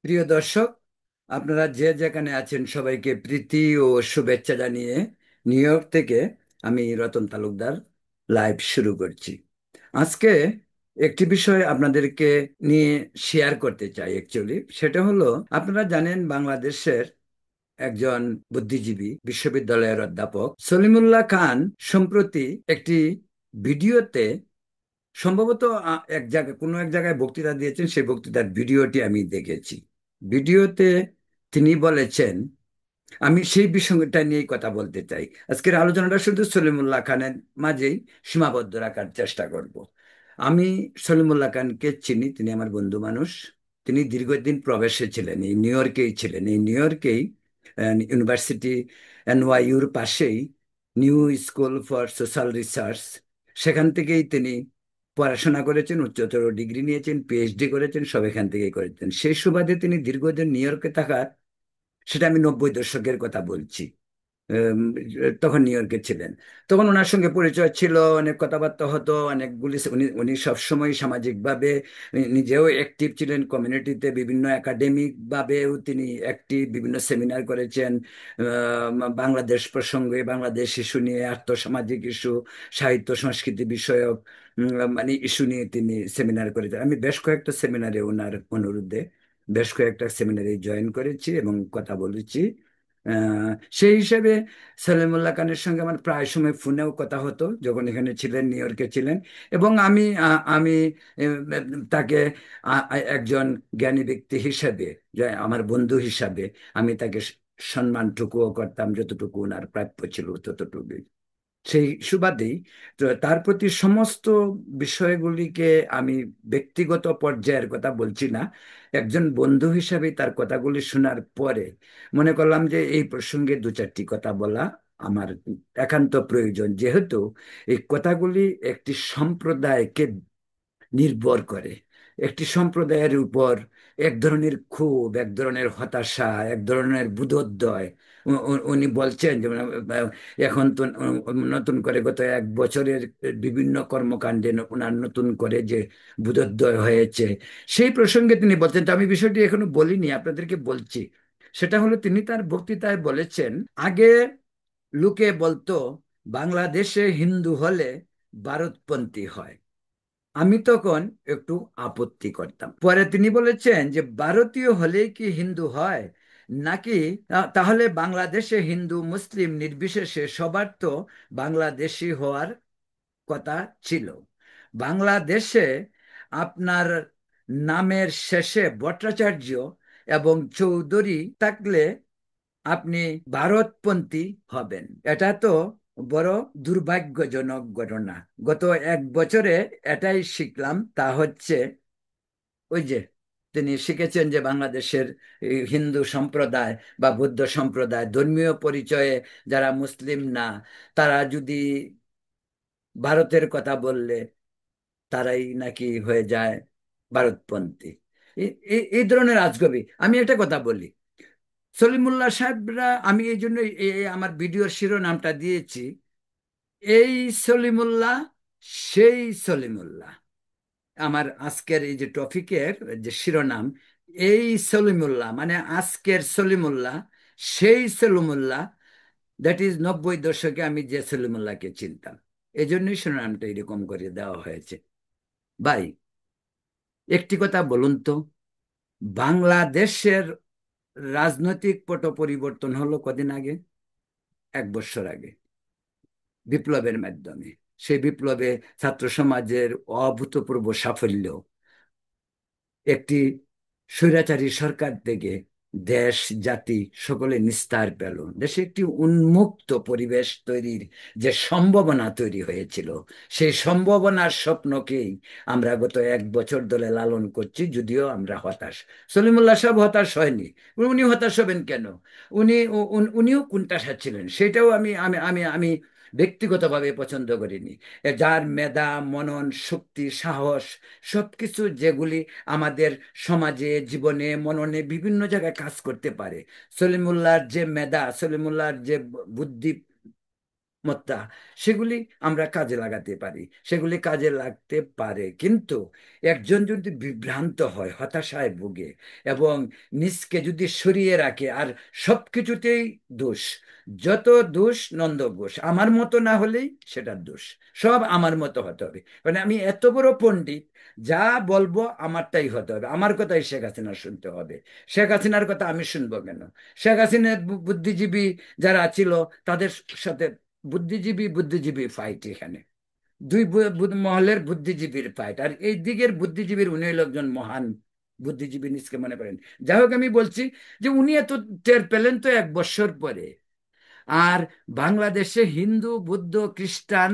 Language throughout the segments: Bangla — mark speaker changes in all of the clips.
Speaker 1: প্রিয় দর্শক, আপনারা যে যেখানে আছেন সবাইকে প্রীতি ও শুভেচ্ছা জানিয়ে নিউ ইয়র্ক থেকে আমি রতন তালুকদার লাইভ শুরু করছি। আজকে একটি বিষয় আপনাদেরকে নিয়ে শেয়ার করতে চাই। অ্যাকচুয়ালি সেটা হলো, আপনারা জানেন বাংলাদেশের একজন বুদ্ধিজীবী বিশ্ববিদ্যালয়ের অধ্যাপক সলিমুল্লাহ খান সম্প্রতি একটি ভিডিওতে, সম্ভবত এক জায়গায় বক্তৃতা দিয়েছেন, সেই বক্তৃতার ভিডিওটি আমি দেখেছি। ভিডিওতে তিনি বলেছেন, আমি সেই বিষয়টা নিয়েই কথা বলতে চাই। আজকের আলোচনাটা শুধু সলিমুল্লাহ খানের মাঝেই সীমাবদ্ধ রাখার চেষ্টা করব। আমি সলিমুল্লাহ খানকে চিনি, তিনি আমার বন্ধু মানুষ। তিনি দীর্ঘদিন প্রবাসে ছিলেন, এই নিউ ইয়র্কেই ছিলেন। এই নিউ ইয়র্কেই ইউনিভার্সিটি এনওয়াইউর পাশেই new school for social research, সেখান থেকেই তিনি পড়াশোনা করেছেন, উচ্চতর ডিগ্রি নিয়েছেন, পিএইচডি করেছেন, সব এখান থেকেই করেছেন। সেই সুবাদে তিনি দীর্ঘদিন নিউ ইয়র্কে থাকার, সেটা আমি 90 দশকের কথা বলছি। উম, তখন নিউ ইয়র্কে ছিলেন। তখন ওনার সঙ্গে পরিচয় ছিল, অনেক কথাবার্তা হতো, অনেকগুলি উনি উনি সবসময় সামাজিকভাবে নিজেও অ্যাক্টিভ ছিলেন কমিউনিটিতে, বিভিন্ন একাডেমিক ভাবেও তিনি অ্যাক্টিভ, বিভিন্ন সেমিনার করেছেন বাংলাদেশ প্রসঙ্গে, বাংলাদেশ ইস্যু নিয়ে, আর্থসামাজিক ইস্যু, সাহিত্য সংস্কৃতি বিষয়ক মানে ইস্যু নিয়ে তিনি সেমিনার করেছেন। আমি বেশ কয়েকটা সেমিনারে ওনার অনুরোধে বেশ কয়েকটা সেমিনারে জয়েন করেছি এবং কথা বলেছি। আহ, সেই হিসেবে সালেমুল্লাহ খানের সঙ্গে আমার প্রায় সময় ফোনেও কথা হতো যখন এখানে ছিলেন, নিউ ইয়র্কে ছিলেন। এবং আমি তাকে একজন জ্ঞানী ব্যক্তি হিসেবে, যে আমার বন্ধু হিসাবে, আমি তাকে সম্মানটুকুও করতাম, যতটুকু ওনার প্রাপ্য ছিল ততটুকু। সেই সুবাদেই তো তার প্রতি সমস্ত বিষয়গুলিকে আমি ব্যক্তিগত পর্যায়ের কথা বলছি না, একজন বন্ধু হিসাবে তার কথাগুলি শোনার পরে মনে করলাম যে এই প্রসঙ্গে দু চারটি কথা বলা আমার একান্ত প্রয়োজন, যেহেতু এই কথাগুলি একটি সম্প্রদায়কে নির্ভর করে। একটি সম্প্রদায়ের উপর এক ধরনের ক্ষোভ, এক ধরনের হতাশা, এক ধরনের বুধোদয় উনি বলছেন যে এখন তো নতুন করে গত 1 বছরের বিভিন্ন কর্মকাণ্ডে ওনার নতুন করে যে বুধোদয় হয়েছে, সেই প্রসঙ্গে তিনি বলছেন। তো আমি বিষয়টি এখনো বলিনি, আপনাদেরকে বলছি। সেটা হলো, তিনি তার বক্তৃতায় বলেছেন, আগে লোকে বলতো বাংলাদেশে হিন্দু হলে ভারতপন্থী হয়। আমি তখন একটু আপত্তি করতাম। পরে তিনি বলেছেন যে ভারতীয় হলেই কি হিন্দু হয় নাকি? তাহলে বাংলাদেশে হিন্দু মুসলিম নির্বিশেষে সবার তো বাংলাদেশি হওয়ার কথা ছিল। বাংলাদেশে আপনার নামের শেষে ভট্টাচার্য এবং চৌধুরী থাকলে আপনি ভারতপন্থী হবেন। এটা তো বড় দুর্ভাগ্যজনক ঘটনা। গত 1 বছরে এটাই শিখলাম, তা হচ্ছে ওই যে তিনি শিখেছেন যে বাংলাদেশের এই হিন্দু সম্প্রদায় বা বৌদ্ধ সম্প্রদায় ধর্মীয় পরিচয়ে যারা মুসলিম না, তারা যদি ভারতের কথা বললে তারাই নাকি হয়ে যায় ভারতপন্থী। এই ধরনের আজগবি। আমি একটা কথা বলি, সলিমুল্লাহ সাহেবরা, আমি এই জন্য আমার ভিডিওর শিরোনামটা দিয়েছি, এই সলিমুল্লাহ সেই সলিমুল্লাহ। আমার আজকের এই যে টপিকের যে শিরোনাম, এই সলিমুল্লাহ মানে আজকের সলিমুল্লাহ সেই সলিমুল্লাহ, দ্যাট ইজ 90 দশকে আমি যে সলিমুল্লাহকে চিনতাম। এই জন্যই শিরোনামটা এরকম করে দেওয়া হয়েছে। ভাই, একটি কথা বলুন তো, বাংলাদেশের রাজনৈতিক পট পরিবর্তন হলো কদিন আগে, 1 বছর আগে, বিপ্লবের মাধ্যমে। সেই বিপ্লবে ছাত্র সমাজের অভূতপূর্ব সাফল্য, একটি স্বৈরাচারী সরকার থেকে দেশ জাতি সকলে নিস্তার পেল, দেশে একটি উন্মুক্ত পরিবেশ তৈরির যে সম্ভাবনা তৈরি হয়েছিল, সেই সম্ভাবনার স্বপ্নকেই আমরা গত 1 বছর ধরে লালন করছি, যদিও আমরা হতাশ। সলিমুল্লাহ সাহেব হতাশ হয়নি। উনি হতাশ হবেন কেন? উনিও কোণঠাসা ছিলেন, সেটাও আমি আমি আমি আমি ব্যক্তিগতভাবে পছন্দ করিনি। যার মেধা, মনন, শক্তি, সাহস, সবকিছু যেগুলি আমাদের সমাজে, জীবনে, মননে বিভিন্ন জায়গায় কাজ করতে পারে, সলিমুল্লাহর যে মেধা, সলিমুল্লাহর যে বুদ্ধি, মত্তা, সেগুলি আমরা কাজে লাগাতে পারি, সেগুলি কাজে লাগতে পারে। কিন্তু একজন যদি বিভ্রান্ত হয়, হতাশায় ভুগে এবং নিজকে যদি সরিয়ে রাখে আর সবকিছুতেই দোষ, যত দোষ নন্দ ঘোষ, আমার মতো না হলেই সেটার দোষ, সব আমার মতো হতে হবে, মানে আমি এত বড় পণ্ডিত, যা বলবো আমারটাই হতে হবে, আমার কথাই শেখ হাসিনা শুনতে হবে, শেখ হাসিনার কথা আমি শুনবো কেন? শেখ হাসিনার বুদ্ধিজীবী যারা ছিল তাদের সাথে বুদ্ধিজীবী বুদ্ধিজীবী ফাইট এখানে, দুই মহলের বুদ্ধিজীবীর ফাইট, আর এই দিকের বুদ্ধিজীবীর উনি হলো একজন মহান বুদ্ধিজীবী নিজকে মনে করেন। যাই হোক, আমি বলছি যে উনি এত টের পেলেন তো 1 বছর পরে। আর বাংলাদেশে হিন্দু বৌদ্ধ খ্রিস্টান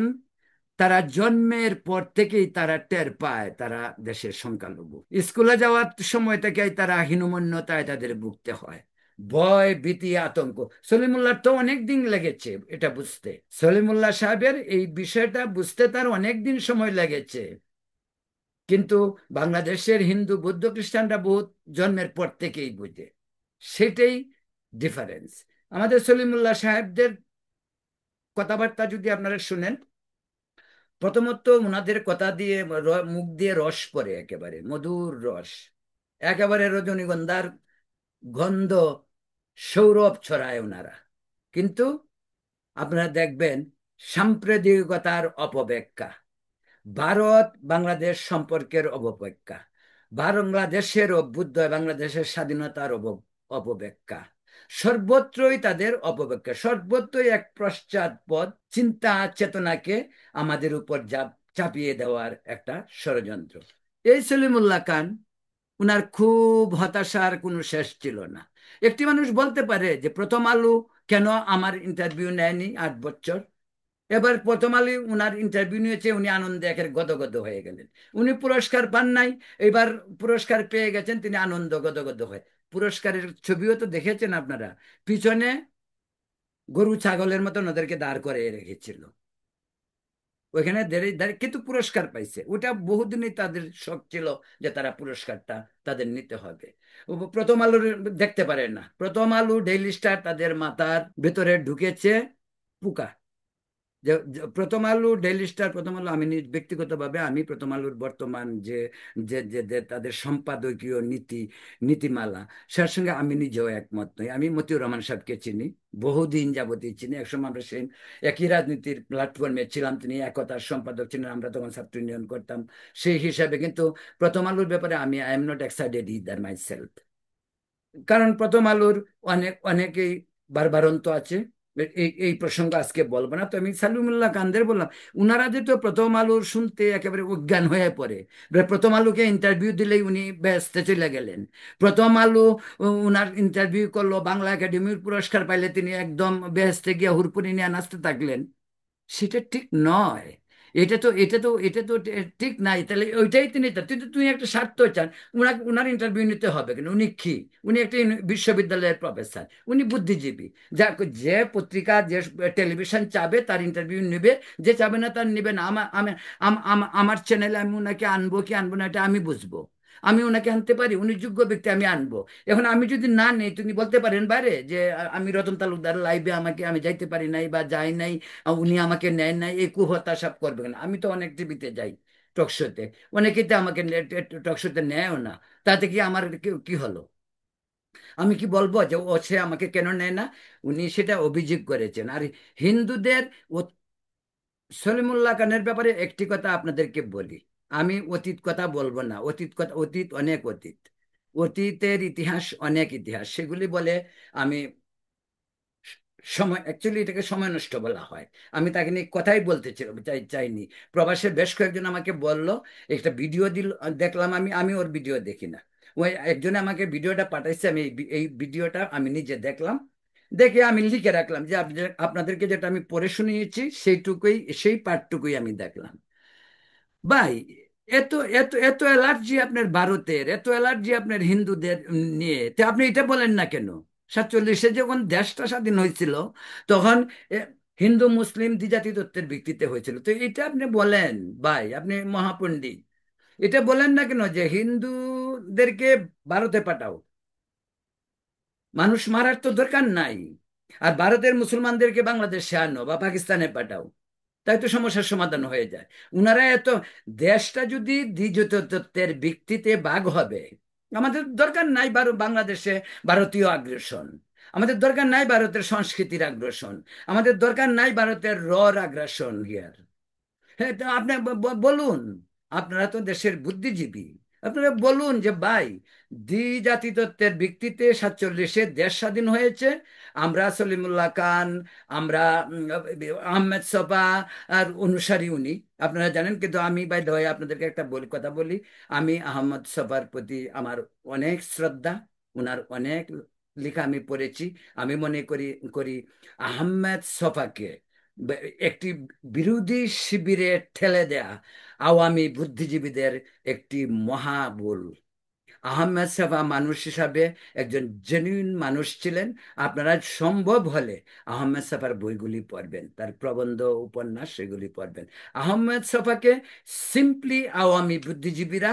Speaker 1: তারা জন্মের পর থেকেই তারা টের পায় তারা দেশের সংখ্যালঘু, স্কুলে যাওয়ার সময় থেকেই তারা হীনমন্যতায় তাদের ভুগতে হয়, ভয় ভীতি আতঙ্ক। সলিমুল্লাহ তো অনেক দিন লেগেছে এটা বুঝতে, সলিমুল্লাহ সাহেবের এই বিষয়টা বুঝতে তার অনেক দিন সময় লেগেছে। কিন্তু বাংলাদেশের হিন্দু বৌদ্ধ খ্রিস্টানরা বহুত জন্মের পর থেকেই বুঝে, সেটাই ডিফারেন্স। আমাদের সলিমুল্লাহ সাহেবদের কথাবার্তা যদি আপনারা শুনেন, প্রথমত ওনাদের কথা দিয়ে মুখ দিয়ে রস পড়ে, একেবারে মধুর রস, একেবারে রজনীগন্ধার গন্ধ সৌরভ ছড়ায় ওনারা। কিন্তু আপনারা দেখবেন সাম্প্রদায়িকতার অপব্যাখ্যা, ভারত বাংলাদেশ সম্পর্কের অপব্যাখ্যা, বাংলাদেশের অভ্যুদয় বাংলাদেশের স্বাধীনতার অপব্যাখ্যা, সর্বত্রই তাদের অপব্যাখ্যা, সর্বত্রই এক পশ্চাৎপদ চিন্তা চেতনাকে আমাদের উপর চাপিয়ে দেওয়ার একটা ষড়যন্ত্র। এই সলিমুল্লাহ খান, উনার খুব হতাশার কোনো শেষ ছিল না। একটি মানুষ বলতে পারে যে প্রথম আলো কেন আমার ইন্টারভিউ নেয়নি 8 বছর, এবার প্রথম আলো উনার ইন্টারভিউ নিয়েছে, উনি আনন্দে একের গদগদ হয়ে গেলেন। উনি পুরস্কার পান নাই, এবার পুরস্কার পেয়ে গেছেন, তিনি আনন্দ গদগদ হয়ে, পুরস্কারের ছবিও তো দেখেছেন আপনারা, পিছনে গরু ছাগলের মতন ওদেরকে দাঁড় করে রেখেছিল, ওইখানে দাঁড়িয়ে দাঁড়িয়ে কিন্তু পুরস্কার পাইছে, ওটা বহুদিনই তাদের শখ ছিল যে তারা পুরস্কারটা তাদের নিতে হবে। প্রথম আলোর দেখতে পারে না, প্রথম আলো ডেইলি স্টার তাদের মাথার ভেতরে ঢুকেছে পোকা। প্রথম আলো ডেইলি স্টার, প্রথম আলো, আমি ব্যক্তিগতভাবে আমি প্রথম আলোর বর্তমান যে যে যে যে তাদের সম্পাদকীয় নীতিমালা, সেটার সঙ্গে আমি নিজেও একমত নই। আমি মতিউর রহমান সাহেবকে চিনি, বহুদিন যাবতীয় চিনি, একসময় আমরা সেই একই রাজনীতির প্ল্যাটফর্মে ছিলাম, তিনি একতার সম্পাদক ছিলেন, আমরা তখন ছাত্র ইউনিয়ন করতাম, সেই হিসাবে। কিন্তু প্রথম আলোর ব্যাপারে I am not excited either my self, কারণ প্রথম আলোর অনেকেই বারবারন্ত আছে। এই এই প্রসঙ্গ আজকে বলবো না, তো আমি সালিমুল্লাহ কান্দের বললাম, উনারা যেহেতু প্রথম আলোর শুনতে একেবারে অজ্ঞান হয়ে পড়ে, প্রথম আলোকে ইন্টারভিউ দিলেই উনি ব্যস্ত চলে গেলেন। প্রথম আলো উনার ইন্টারভিউ করলো, বাংলা একাডেমির পুরস্কার পাইলে তিনি একদম ব্যস্তে গিয়ে হুড়পুরি নিয়ে নাচতে থাকলেন, সেটা ঠিক নয়। এটা তো ঠিক নাই। তাহলে ওইটাই তিনি চান, কিন্তু তুমি একটা স্বার্থ চান, উনার ইন্টারভিউ নিতে হবে কেন? উনি কি, উনি একটা বিশ্ববিদ্যালয়ের প্রফেসর, উনি বুদ্ধিজীবী, যা যে পত্রিকা যে টেলিভিশন চাবে তার ইন্টারভিউ নেবে, যে চাবে না তার নেবে না। আমার চ্যানেলে আমি ওনাকে আনবো কি আনবো না এটা আমি বুঝবো, আমি ওনাকে আনতে পারি, উনি যোগ্য ব্যক্তি, আমি আনবো। এখন আমি যদি না নেই, তুমি বলতে পারেন বাইরে যে আমি রতন তালুকদার লাইভে আমি যাইতে পারি নাই বা যাই নাই, উনি আমাকে নেন নাই, এই কুহতাশা করবে না। আমি তো অনেক টিভিতে যাই, টক শোতে, অনেকেই তো আমাকে টক শোতে নেয়ও না, তাতে কি আমার কি হলো? আমি কি বলবো যে ও সে আমাকে কেন নেয় না? উনি সেটা অভিযোগ করেছেন। আর হিন্দুদের সলিমুল্লাহ খানের ব্যাপারে একটি কথা আপনাদেরকে বলি, আমি অতীত কথা বলবো না, অতীত কথা, অতীত অনেক অতীত, অতীতের ইতিহাস অনেক ইতিহাস, সেগুলি বলে আমি সময়, অ্যাকচুয়ালি এটাকে সময় নষ্ট বলা হয়। আমি তাকে নিয়ে কথাই বলতে চাইনি। প্রবাসের বেশ কয়েকজন আমাকে বলল, একটা ভিডিও দিল, দেখলাম, আমি ওর ভিডিও দেখি না, ওই একজনে আমাকে ভিডিওটা পাঠাইছে, আমি এই ভিডিওটা আমি নিজে দেখলাম, দেখে আমি লিখে রাখলাম যে আপনাদেরকে যেটা আমি পড়ে শুনিয়েছি সেইটুকুই, সেই পার্টটুকুই আমি দেখলাম। ভাই, এত এত এত অ্যালার্জি আপনার ভারতের, এত অ্যালার্জি আপনার হিন্দুদের নিয়ে, তো আপনি এটা বলেন না কেন? 47-এ যখন দেশটা স্বাধীন হয়েছিল, তখন এ, হিন্দু মুসলিম দ্বিজাতি তত্ত্বের ভিত্তিতে হয়েছিল, তো এটা আপনি বলেন, ভাই আপনি মহাপণ্ডিত, এটা বলেন না কেন যে হিন্দুদেরকে ভারতে পাঠাও, মানুষ মারার তো দরকার নাই। আর ভারতের মুসলমানদেরকে বাংলাদেশে আনো বা পাকিস্তানে পাঠাও, তাই তো সমস্যার সমাধান হয়ে যায়। উনারা এত, দেশটা যদি দ্বিজাতিত্বের ভিত্তিতে ভাগ হবে, আমাদের দরকার নাই বাংলাদেশে ভারতীয় আগ্রাসন, আমাদের দরকার নাই ভারতের সংস্কৃতির আগ্রাসন, আমাদের দরকার নাই ভারতের আগ্রাসন হিয়ার। হ্যাঁ, তো আপনি বলুন, আপনারা তো দেশের বুদ্ধিজীবী, আপনারা বলুন যে ভাই, দ্বিজাতি তত্ত্বের ভিত্তিতে 47-এ দেশ স্বাধীন হয়েছে। আমরা সলিমুল্লাহ খান, আমরা আহমেদ ছফা আর অনুসারী উনি, আপনারা জানেন। কিন্তু আমি বাই দ্য ওয়ে আপনাদেরকে একটা কথা বলি, আমি আহমদ ছফার প্রতি আমার অনেক শ্রদ্ধা, ওনার অনেক লেখা আমি পড়েছি। আমি মনে করি করি আহমেদ ছফাকে একটি বিরোধী শিবিরে ঠেলে দেয়া আওয়ামী বুদ্ধিজীবীদের একটি মহাভুল। আহমেদ সাফা মানুষ হিসাবে একজন জেনুইন মানুষ ছিলেন। আপনারা সম্ভব হলে আহমেদ সাফার বইগুলি পড়বেন, তার প্রবন্ধ উপন্যাস সেগুলি পড়বেন। আহমেদ সাফাকে সিম্পলি আওয়ামী বুদ্ধিজীবীরা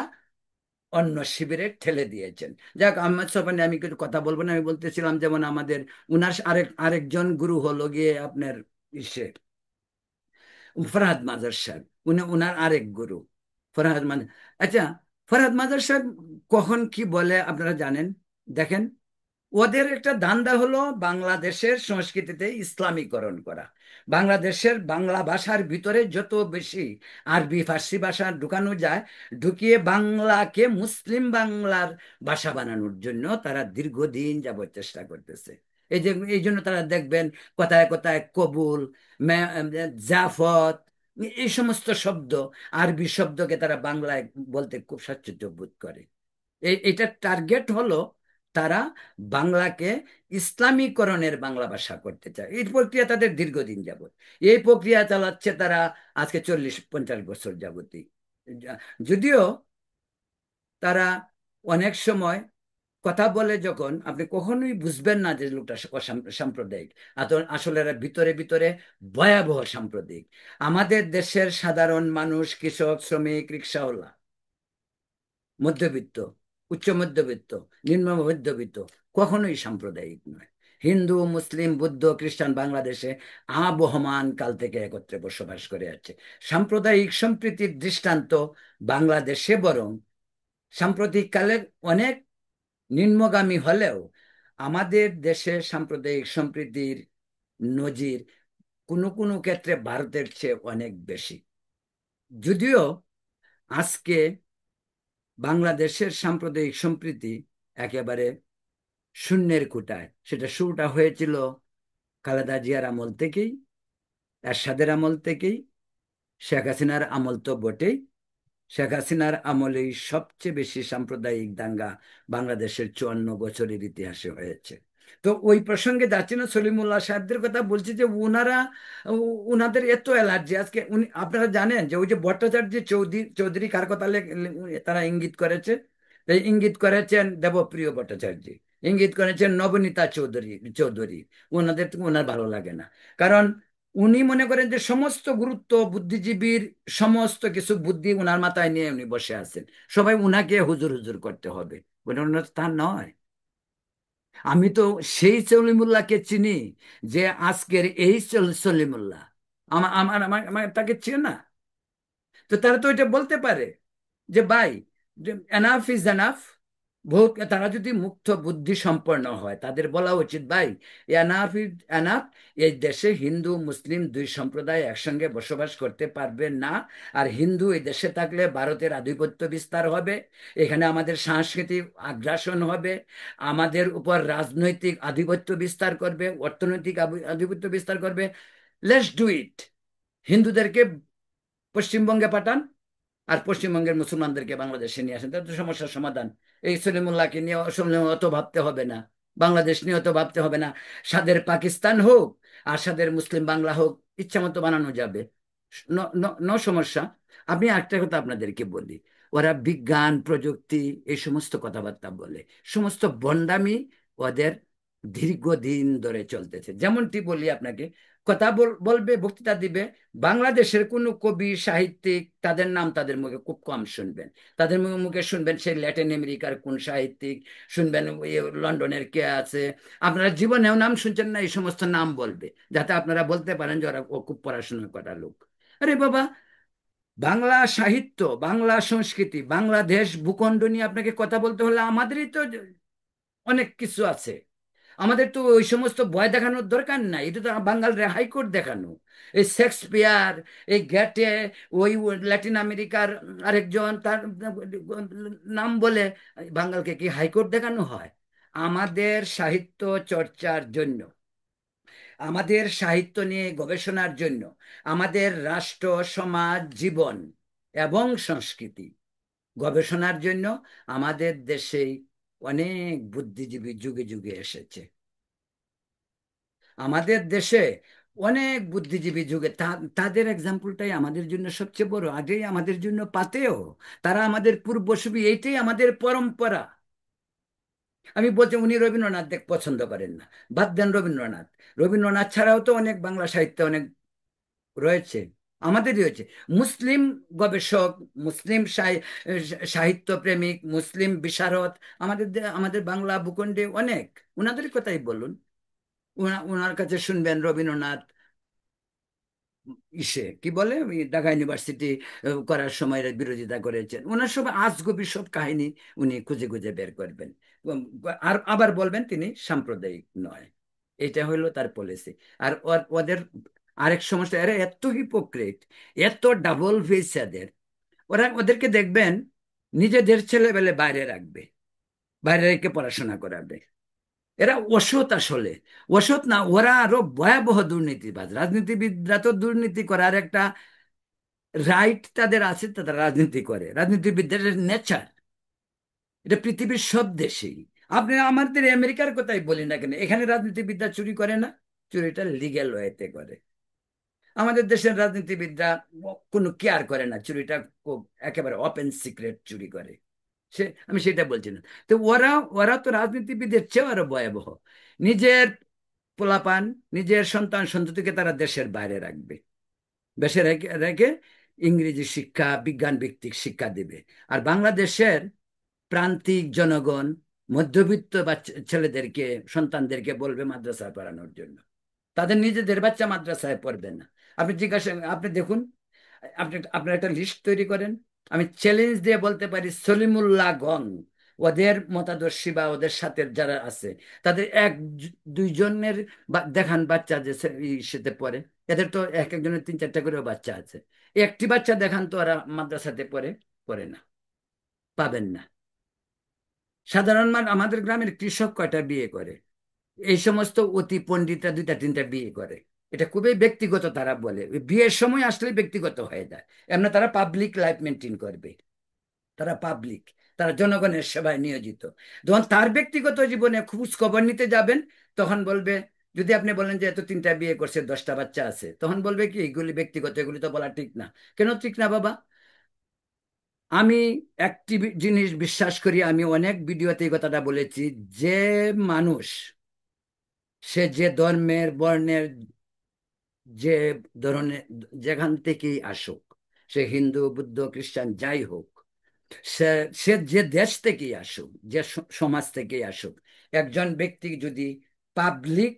Speaker 1: অন্য শিবিরে ঠেলে দিয়েছেন। যাক, আহমেদ সাফা নিয়ে আমি কিছু কথা বলবো না। আমি বলতেছিলাম যেমন আমাদের উনার আরেকজন গুরু হলো গিয়ে আপনার ইসে ফরহাদ মাজার সাহেব, উনি উনার আরেক গুরু ফরহাদ মাজার। আচ্ছা, ফরহাদ মাজার সাহেব কখন কি বলে আপনারা জানেন? দেখেন, ওদের একটা ধান্দা হলো বাংলাদেশের সংস্কৃতিতে ইসলামীকরণ করা, বাংলাদেশের বাংলা ভাষার ভিতরে যত বেশি আরবি ফার্সি ভাষা ঢুকানো যায়, ঢুকিয়ে বাংলাকে মুসলিম বাংলার ভাষা বানানোর জন্য তারা দীর্ঘদিন যাবত চেষ্টা করতেছে। এই জন্য তারা দেখবেন কথায় কথায় কবুল, জাফত, এই সমস্ত শব্দ, আরবি শব্দকে তারা বাংলায় বলতে খুব স্বাচ্ছন্দ্য বোধ করে। এটার টার্গেট হলো তারা বাংলাকে ইসলামীকরণের বাংলা ভাষা করতে চায়। এই প্রক্রিয়া তাদের দীর্ঘদিন যাবত, এই প্রক্রিয়া চালাচ্ছে তারা আজকে 40-50 বছর যাবতই। যদিও তারা অনেক সময় কথা বলে, যখন আপনি কখনোই বুঝবেন না যে লোকটা সাম্প্রদায়িক, আসলে এরা ভিতরে ভিতরে ভয়াবহ সাম্প্রদায়িক। আমাদের দেশের সাধারণ মানুষ, কৃষক, শ্রমিক, রিক্সাওয়ালা, মধ্যবিত্ত, উচ্চ মধ্যবিত্ত, নিম্ন মধ্যবিত্ত কখনোই সাম্প্রদায়িক নয়। হিন্দু, মুসলিম, বৌদ্ধ, খ্রিস্টান বাংলাদেশে আবহমান কাল থেকে একত্রে বসবাস করে আছে। সাম্প্রদায়িক সম্প্রীতির দৃষ্টান্ত বাংলাদেশে বরং সাম্প্রতিক কালের অনেক নিম্নগামী হলেও আমাদের দেশে সাম্প্রদায়িক সম্প্রীতির নজির কোনো কোনো ক্ষেত্রে ভারতের চেয়ে অনেক বেশি। যদিও আজকে বাংলাদেশের সাম্প্রদায়িক সম্প্রীতি একেবারে শূন্যের কোটায়। সেটা শুরুটা হয়েছিল খালেদা জিয়ার আমল থেকেই, এরশাদের আমল থেকেই, শেখ হাসিনার আমল তো বটেই। শেখ হাসিনার আমলেই সবচেয়ে বেশি সাম্প্রদায়িক দাঙ্গা বাংলাদেশের 54 বছরের ইতিহাসে হয়েছে। তো ওই প্রসঙ্গে যাচ্ছি না, সলিমুল্লাহ সাহেবদের কথা বলছি যে উনাদের এত অ্যালার্জি। আজকে আপনারা জানেন যে ওই যে ভট্টাচার্য চৌধুরী কার কথা তারা ইঙ্গিত করেছে? এই ইঙ্গিত করেছেন দেবপ্রিয় ভট্টাচার্য, ইঙ্গিত করেছেন নবনীতা চৌধুরী। ওনার ভালো লাগে না, কারণ উনি মনে করেন যে সমস্ত গুরুত্ব বুদ্ধিজীবীর সমস্ত কিছু বুদ্ধি উনার মাথায় নিয়ে উনি বসে আছেন, সবাই উনাকে হুজুর হুজুর করতে হবে। তা নয়। আমি তো সেই সলিমুল্লাহকে চিনি যে আজকের এই সলিমুল্লাহ, আমার আমার আমার আমার তাকে চিনে না। তো তারা তো এটা বলতে পারে যে ভাই, এনাফ ইজ এনাফ। বহুত তারা যদি মুক্ত বুদ্ধি সম্পন্ন হয়, তাদের বলা উচিত ভাই, এনাফ ইজ এনাফ। এই দেশে হিন্দু মুসলিম দুই সম্প্রদায় একসঙ্গে বসবাস করতে পারবে না। আর হিন্দু এই দেশে থাকলে ভারতের আধিপত্য বিস্তার হবে, এখানে আমাদের সাংস্কৃতিক আগ্রাসন হবে, আমাদের উপর রাজনৈতিক আধিপত্য বিস্তার করবে, অর্থনৈতিক আধিপত্য বিস্তার করবে। Let's do it. হিন্দুদেরকে পশ্চিমবঙ্গে পাঠান, আর পশ্চিমবঙ্গের মুসলমানদেরকে বাংলাদেশে নিয়ে আসেন, তাদের সমস্যার সমাধান। এই সলিমুল্লাহকে নিয়ে আসলে অত ভাবতে হবে না, বাংলাদেশ নিয়ে অত ভাবতে হবে না। সাদের পাকিস্তান হোক আর সাদের মুসলিম বাংলা হোক, ইচ্ছা মতো বানানো যাবে, নো সমস্যা। আমি একটা কথা আপনাদেরকে বলি, ওরা বিজ্ঞান প্রযুক্তি এই সমস্ত কথাবার্তা বলে, সমস্ত বন্ডামি ওদের দীর্ঘদিন ধরে চলতেছে। যেমনটি বলি আপনাকে, কথা বলবে, বক্তৃতা দিবে, বাংলাদেশের কোনো কবি সাহিত্যিক তাদের নাম তাদের মুখে খুব কম শুনবেন। তাদের মুখে মুখে শুনবেন সেই ল্যাটিন আমেরিকার কোন সাহিত্যিক, শুনবেন ওই লন্ডনের কে আছে। আপনারা জীবনেও নাম শুনছেন না, এই সমস্ত নাম বলবে, যাতে আপনারা বলতে পারেন যে ওরা ও খুব পড়াশোনা করা লোক। আরে বাবা, বাংলা সাহিত্য, বাংলা সংস্কৃতি, বাংলাদেশ ভূখণ্ড নিয়ে আপনাকে কথা বলতে হলে আমাদেরই তো অনেক কিছু আছে। আমাদের তো ওই সমস্ত ভয় দেখানোর দরকার নাই, এটা তো বাঙালির হাইকোর্ট দেখানো। এই শেক্সপিয়ার, এই গ্যাটে, ওই ল্যাটিন আমেরিকার আরেকজন তার নাম বলে বাঙালকে কি হাইকোর্ট দেখানো হয়? আমাদের সাহিত্য চর্চার জন্য, আমাদের সাহিত্য নিয়ে গবেষণার জন্য, আমাদের রাষ্ট্র, সমাজ, জীবন এবং সংস্কৃতি গবেষণার জন্য আমাদের দেশেই অনেক বুদ্ধিজীবী যুগে যুগে এসেছে। আমাদের দেশে অনেক বুদ্ধিজীবী যুগে তাদের এক্সাম্পলটাই আমাদের জন্য সবচেয়ে বড়, আগেই আমাদের জন্য পাতেও। তারা আমাদের পূর্বসূরি, এইটাই আমাদের পরম্পরা। আমি বলছি, উনি রবীন্দ্রনাথ দেখ পছন্দ করেন না, বাদ দেন রবীন্দ্রনাথ। রবীন্দ্রনাথ ছাড়াও তো অনেক বাংলা সাহিত্যে অনেক রয়েছে, আমাদেরই হয়েছে। মুসলিম গবেষক, মুসলিম সাহিত্য প্রেমিক, মুসলিম বিশারদ আমাদের আমাদের বাংলা ভূখণ্ডে অনেক। ওনাদের কথাই বলুন, ওনার কাছে শুনবেন রবীন্দ্রনাথ কি বলে, ওই ঢাকা ইউনিভার্সিটি করার সময় বিরোধিতা করেছেন। ওনার সব আজগুবি সব কাহিনী উনি খুঁজে খুঁজে বের করবেন। আর আবার বলবেন তিনি সাম্প্রদায়িক নয়। এটা হলো তার পলিসি। আর ওদের আরেক সমস্যা, এরা এত হিপোক্রেট, এত ডাবল ফেস এদের। ওদেরকে দেখবেন নিজেদের ছেলেবেলে বাইরে রাখবে, বাইরে রেখে পড়াশোনা করাবে। এরা অসৎ আসলে, অসৎ না, ওরা আরো ভয়াবহ দুর্নীতিবাজ। রাজনীতিবিদরা তো দুর্নীতি করার একটা রাইট তাদের আছে, তারা রাজনীতি করে, রাজনীতিবিদদের নেচার। এটা পৃথিবীর সব দেশেই। আপনি আমাদের আমেরিকার কথাই বলি না কেন, এখানে রাজনীতিবিদরা চুরি করে না? চুরিটা লিগ্যাল ওয়েতে করে। আমাদের দেশের রাজনীতিবিদরা কোনো কেয়ার করে না, চুরিটা খুব একেবারে ওপেন সিক্রেট চুরি করে। আমি সেটা বলছি না। তো ওরা ওরা তো রাজনীতিবিদের চেয়েও আরো ভয়াবহ। নিজের পোলাপান, নিজের সন্তান সন্ততিকে তারা দেশের বাইরে রাখবে, দেশে রেখে রেখে ইংরেজি শিক্ষা, বিজ্ঞান ভিত্তিক শিক্ষা দিবে। আর বাংলাদেশের প্রান্তিক জনগণ, মধ্যবিত্ত বাচ্চা ছেলেদেরকে, সন্তানদেরকে বলবে মাদ্রাসায় পড়ানোর জন্য। তাদের নিজেদের বাচ্চা মাদ্রাসায় পড়বে না। আপনি জিজ্ঞাসা, আপনি দেখুন, আপনার একটা লিস্ট তৈরি করেন। আমি চ্যালেঞ্জ দিয়ে বলতে পারি, সলিমুল্লাহ গং, ওদের মতাদর্শী বা ওদের সাথে যারা আছে, তাদের দুইজনের দেখান বাচ্চা যে সাথে পড়ে। এদের তো এক একজনের তিন চারটা করেও বাচ্চা আছে। একটি বাচ্চা দেখান তো ওরা মাদ্রাসাতে পড়ে? পড়ে না, পাবেন না। সাধারণ আমাদের গ্রামের কৃষক কয়টা বিয়ে করে? এই সমস্ত অতি পণ্ডিতরা দুইটা তিনটা বিয়ে করে। এটা খুবই ব্যক্তিগত, তারা বলে ওই বিয়ের সময় আসলে ব্যক্তিগত হয়ে যায়। এমনি তারা পাবলিক লাইফ মেনটেন করবে, তারা পাবলিক, তারা জনগণের সেবায় নিয়োজিত। যখন তার ব্যক্তিগত জীবনে খোঁজ খবর নিতে যাবেন, তখন বলবে, যদি আপনি বলেন যে এত তিনটা বিয়ে করছে, 10টা বাচ্চা আছে, তখন বলবে কি এগুলি ব্যক্তিগত, এগুলি তো বলা ঠিক না। কেন ঠিক না বাবা? আমি একটি জিনিস বিশ্বাস করি, আমি অনেক ভিডিওতে এই কথাটা বলেছি, যে মানুষ, সে যে ধর্মের বর্ণের, যে ধরনের, যেখান থেকেই আসুক, সে হিন্দু, বুদ্ধ, খ্রিস্টান যাই হোক, সে সে যে দেশ থেকেই আসুক, যে সমাজ থেকেই আসুক, একজন ব্যক্তি যদি পাবলিক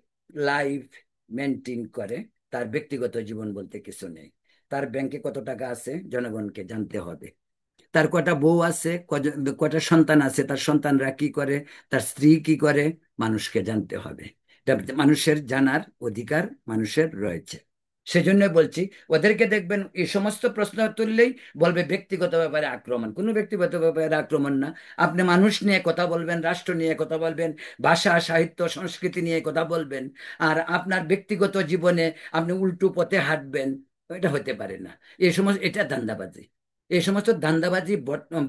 Speaker 1: লাইফ মেনটেন করে, তার ব্যক্তিগত জীবন বলতে কিছু নেই। তার ব্যাংকে কত টাকা আছে জনগণকে জানতে হবে। তার কটা বউ আছে, কটা সন্তান আছে, তার সন্তানরা কি করে, তার স্ত্রী কি করে, মানুষকে জানতে হবে। এটা মানুষের জানার অধিকার মানুষের রয়েছে। সেজন্য বলছি, ওদেরকে দেখবেন এই সমস্ত প্রশ্ন তুললেই বলবে ব্যক্তিগত ব্যাপারে আক্রমণ। কোনো ব্যক্তিগত ব্যাপারে আক্রমণ না। আপনি মানুষ নিয়ে কথা বলবেন, রাষ্ট্র নিয়ে কথা বলবেন, ভাষা, সাহিত্য, সংস্কৃতি নিয়ে কথা বলবেন, আর আপনার ব্যক্তিগত জীবনে আপনি উল্টো পথে হাঁটবেন, এটা হতে পারে না। এই সমস্ত, এটা ধান্দাবাজি। এই সমস্ত ধান্দাবাজি,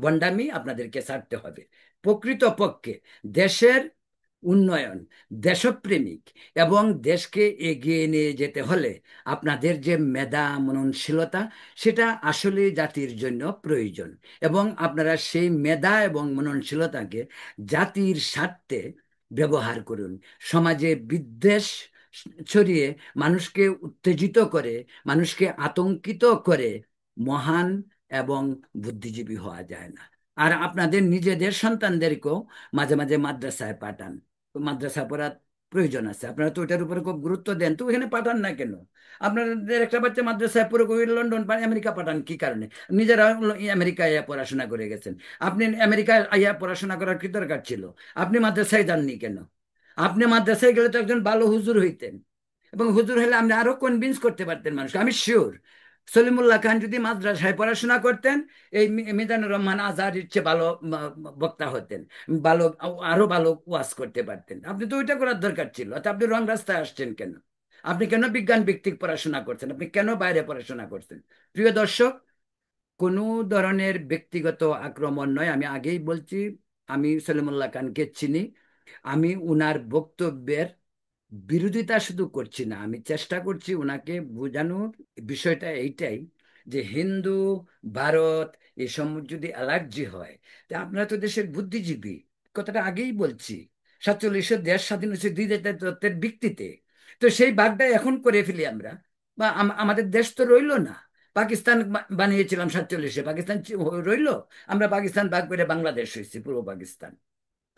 Speaker 1: ভণ্ডামি আপনাদেরকে ছাড়তে হবে। প্রকৃতপক্ষে দেশের উন্নয়ন, দেশপ্রেমিক এবং দেশকে এগিয়ে নিয়ে যেতে হলে আপনাদের যে মেধা, মননশীলতা, সেটা আসলে জাতির জন্য প্রয়োজন। এবং আপনারা সেই মেধা এবং মননশীলতাকে জাতির স্বার্থে ব্যবহার করুন। সমাজে বিদ্বেষ ছড়িয়ে মানুষকে উত্তেজিত করে, মানুষকে আতঙ্কিত করে মহান এবং বুদ্ধিজীবী হওয়া যায় না। আর আপনাদের নিজেদের সন্তানদেরকেও মাঝে মাঝে মাদ্রাসায় পাঠান। তো মাদ্রাসা পড়ার প্রয়োজন আছে, আপনারা তো ওইটার উপরে খুব গুরুত্ব দেন, তো ওখানে পাঠান না কেন? আপনাদের একটা বাচ্চা মাদ্রাসায় পড়ে ওই লন্ডন বা আমেরিকা পাঠান কি কারণে? নিজেরা আমেরিকায় পড়াশোনা করে গেছেন। আপনি আমেরিকায় আইয়া পড়াশোনা করার কি দরকার ছিল? আপনি মাদ্রাসায় যাননি কেন? আপনি মাদ্রাসায় গেলে তো একজন ভালো হুজুর হইতেন, এবং হুজুর হলে আপনি আরো কনভিন্স করতে পারতেন মানুষ। আমি শিওর সলিমুল্লাহ খান যদি মাদ্রাসায় পড়াশোনা করতেন, এই মিজানুর রহমান আজহারির চেয়ে ভালো বক্তা হতেন, ভালো, আরো ভালো ওয়াজ করতে পারতেন। আপনি তো ওইটা করার দরকার ছিল, তো আপনি রং রাস্তায় আসছেন কেন? আপনি কেন বিজ্ঞান ভিত্তিক পড়াশোনা করছেন? আপনি কেন বাইরে পড়াশোনা করছেন? প্রিয় দর্শক, কোনো ধরনের ব্যক্তিগত আক্রমণ নয়, আমি আগেই বলছি, আমি সলিমুল্লাহ খানকে চিনি। আমি উনার বক্তব্যের বিরোধিতা শুধু করছি না, আমি চেষ্টা করছি ওনাকে বোঝানোর। বিষয়টা এইটাই যে হিন্দু, ভারত এসব যদি অ্যালার্জি হয়, তা আপনারা তো দেশের বুদ্ধিজীবী, কথাটা আগেই বলছি। 47-এ দেশ স্বাধীন হয়েছে দুই তত্ত্বের ভিত্তিতে। তো সেই ভাগটা এখন করে ফেলি আমরা, বা আমাদের দেশ তো রইলো না। পাকিস্তান বানিয়েছিলাম 47-এ, পাকিস্তান রইলো? আমরা পাকিস্তান ভাগ করে বাংলাদেশ হয়েছি, পূর্ব পাকিস্তান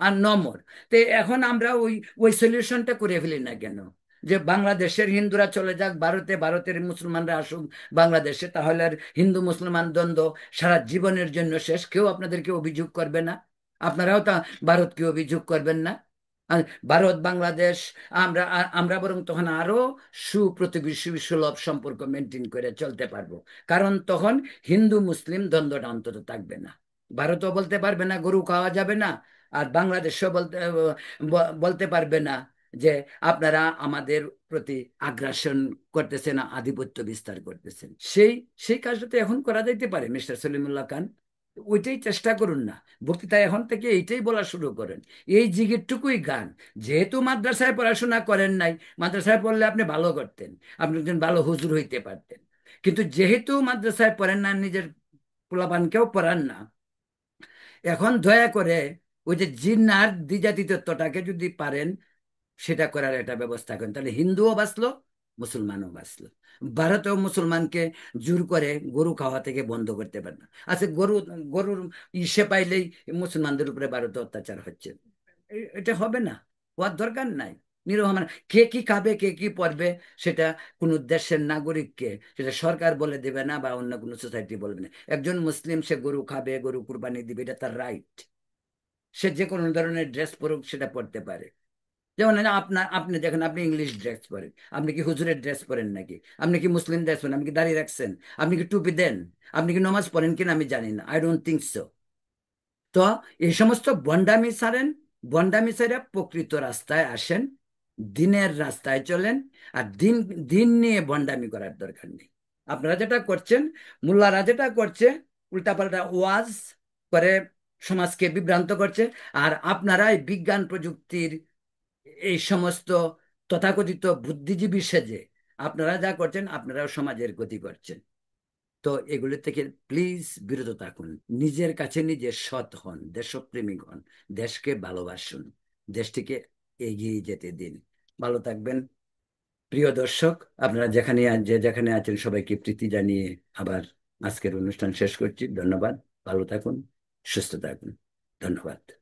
Speaker 1: আর নম্বর। তো এখন আমরা ওই ওই সলিউশনটা করে ফেলি না কেন? যে বাংলাদেশের হিন্দুরা চলে যাক ভারতে, ভারতের মুসলমানরা আসুক বাংলাদেশে, তাহলে আর হিন্দু মুসলমান দ্বন্দ্ব সারা জীবনের জন্য শেষ। কেউ আপনাদেরকে অভিযোগ করবে না, আপনারাও তা ভারতকে অভিযোগ করবেন না। আর ভারত বাংলাদেশ, আমরা বরং তখন আরো সুপ্রতিবেশী সুলভ সম্পর্ক মেনটেন করে চলতে পারবো। কারণ তখন হিন্দু মুসলিম দ্বন্দ্বটা অন্তত থাকবে না। ভারতও বলতে পারবে না গরু খাওয়া যাবে না, আর বাংলাদেশও বলতে পারবে না যে আপনারা আমাদের প্রতি আগ্রাসন করতেছেন, আধিপত্য বিস্তার করতেছেন। সেই সেই কাজটা তো এখন করা যাইতে পারে, মিস্টার সলিমুল্লাহ খান। ওইটাই চেষ্টা করুন না, বক্তৃতা এখন থেকে এইটাই বলা শুরু করেন। এই জিগিরটুকুই গান। যেহেতু মাদ্রাসায় পড়াশোনা করেন নাই, মাদ্রাসায় পড়লে আপনি ভালো করতেন, আপনি একজন ভালো হুজুর হইতে পারতেন। কিন্তু যেহেতু মাদ্রাসায় পড়েন না, নিজের পোলাপানকেও পড়ান না, এখন দয়া করে ওই যে জিন্নার দ্বিজাতি তত্ত্বটাকে যদি পারেন সেটা করার একটা ব্যবস্থা করেন, তাহলে হিন্দুও বাঁচলো, মুসলমানও বাঁচলো। ভারতেও মুসলমানকে জোর করে গরু খাওয়া থেকে বন্ধ করতে পারে না। আচ্ছা, গরুর ইসে পাইলেই মুসলমানদের উপরে ভারতে অত্যাচার হচ্ছে। এটা হবে না, হওয়ার দরকার নাই। নিরহ মানে কে কি খাবে, কে কি পড়বে, সেটা কোনো দেশের নাগরিককে সেটা সরকার বলে দেবে না, বা অন্য কোনো সোসাইটি বলবে না। একজন মুসলিম সে গরু খাবে, গরু কুরবানি দিবে, এটা তার রাইট। সে যে কোনো ধরনের ড্রেস পরুক, সেটা পরতে পারে। যেমন আপনি দেখেন, আপনি ইংলিশ ড্রেস পরেন, আপনি কি হুজুরের ড্রেস পরেন নাকি? আপনি কি মুসলিম ড্রেস পরেন? আপনি কি দাড়ি রাখছেন? আপনি কি টুপি দেন? আপনি কি নমাজ পড়েন কিনা আমি জানি না, আই ডোন্ট থিঙ্ক সো। তো এই সমস্ত বন্ডামি ছাড়েন, বন্ডামি ছেড়ে প্রকৃত রাস্তায় আসেন, দিনের রাস্তায় চলেন। আর দিন দিন নিয়ে বন্ডামি করার দরকার নেই। আপনারা যেটা করছেন, মোল্লারা যেটা করছে, উল্টাপাল্টা ওয়াজ করে সমাজকে বিভ্রান্ত করছে। আর আপনারা এই বিজ্ঞান প্রযুক্তির এই সমস্ত তথাকথিত বুদ্ধিজীবী সেজে আপনারা যা করছেন, আপনারাও সমাজের গতি করছেন। তো এগুলো থেকে প্লিজ বিরত থাকুন। নিজের কাছে নিজে সৎ হন, দেশপ্রেমিক হন, দেশকে ভালোবাসুন, দেশটিকে এগিয়ে যেতে দিন। ভালো থাকবেন প্রিয় দর্শক। আপনারা যেখানে আছেন সবাইকে প্রীতি জানিয়ে আবার আজকের অনুষ্ঠান শেষ করছি। ধন্যবাদ। ভালো থাকুন, সুস্থ থাকুন। ধন্যবাদ।